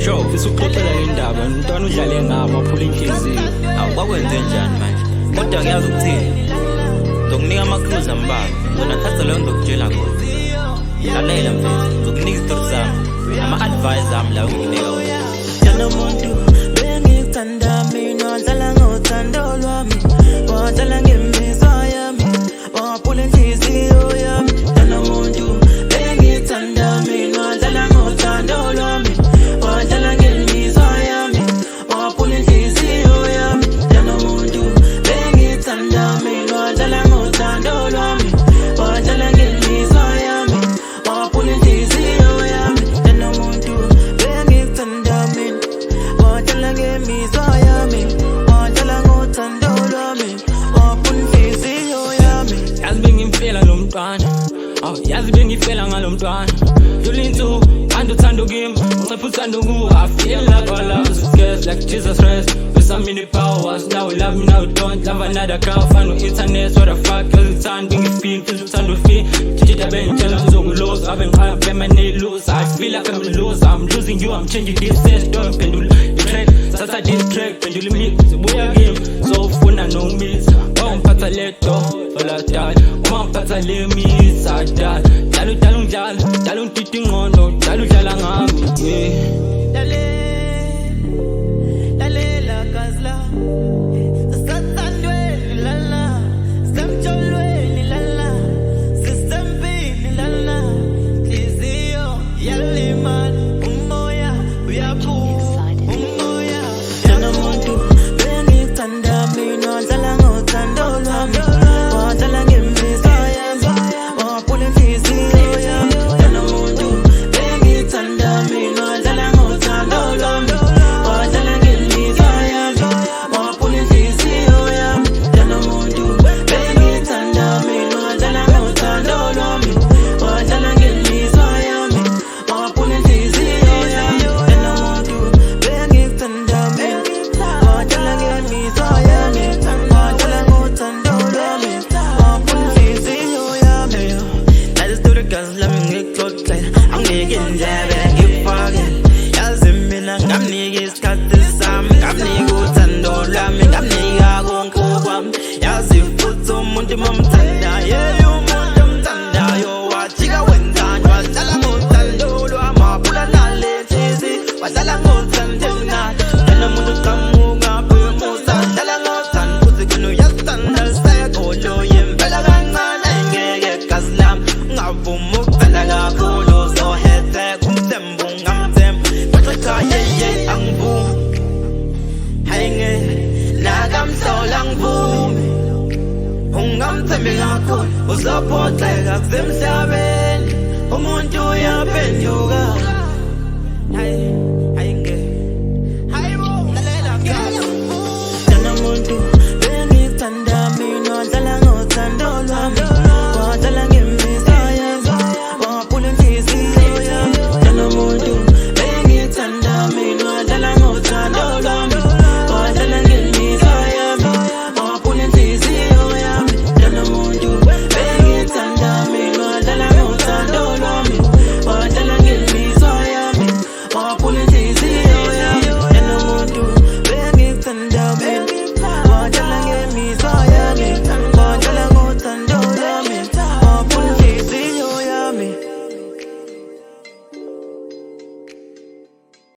Sure, isuxoxela indaba umntwana udlale ngabo waphula inhliziyo. Awukwenze njani manje? Kodwa ngiyazi ukuthini. Ngizokunika ama-clues ambalwa. Ngizonathatha leyo ngizokutshela khona. Lalela mfethu, ngizokunika isitori sami. Ama-advice ami lawo ngikunika wona. Jana muntu bengikuthanda mina wadlala ngothando lwami, wadlala ngemizwa yami, waphula inhliziyo yami. Jana muntu bengikuthanda mina wadlala ngothando lwami, wadlala ngemizwa yami, waphula inhliziyo yami. Jana muntu bengikuthanda mina wadlala ngothando lwami, wadlala ngemizwa yami, waphula inhliziyo yami. Jana muntu bengikuthanda mina wadlala ngemizwa yami, wadlala ngothando lwami, waphula inhliziyo yami. Yazi bengimfela lo mntwana, yazi bengifela ngalo mntwana. Yulinto kanti uthando kimi, ucepha uthando kuwo. I feel like our love is scarce like Jesus Christ with so many powers. Now you love me, now you don't love another girl. Find no internet, what the fuck, cause it's time bengifeel, feel uthando feel. Chichita bengitshela ngizokulosa, abengikhaya permanently lose. I feel like I'm a loser, I'm losing you, I'm changing this set. Don't pendula track, sasa this track, pendula me, zibuya game. So ufuna nongimisa, wangiphatha leto, oladala, wangiphatha lemisa, dala. Dala ungititi ngono, dala udlala ngami, Lalela kazla, sisathandweni lala, sisemjolweni lala, sisempini lala, inhliziyo yalimala, umoya uyaphuma, umoya. Jana muntu bengikuthanda mina wadlala ngothando lwami, wadlala ngemizwa yami, waphula inhliziyo yami. Jana muntu bengikuthanda mina wadlala ngothando lwami, wadlala ngemizwa yami, waphula inhliziyo yami. Jana muntu bengikuthanda mina wadlala ngothando lwami, wadlala ngemizwa yami, waphula inhliziyo yami. Jana muntu bengikuthanda mina wadlala ngemizwa yami, wadlala ngothando lwami, waphula inhliziyo yami. Lathi isitori gazi lami ngikuxoxela, anginike indlebe ngikufakele. Yazi mina ngamnika isikhathi sami, ngamnika uthando lwami, ngamnika konke okwami. Yazi futhi umuntu momthandayo, umuntu omthandayo wajika wenzani, wadlala ngothando lwami, waphula nale inhliziyo, wadlala ngothando nalo. Jana muntu qamuka phemusa, dlala ngothando futhi kuno uyasithanda lisekolo yempela kancane. Ngeke gazi lami ungavumi ukuthanda kakhulu, uzohethe kumthembu ungamthembi, kodwa cha angivumi. Hayi ngeke nakamhlola angivumi, ungamthembi kakhulu uzophoxeka kusemhlabeni, umuntu uyaphenduka. Hayi ngeke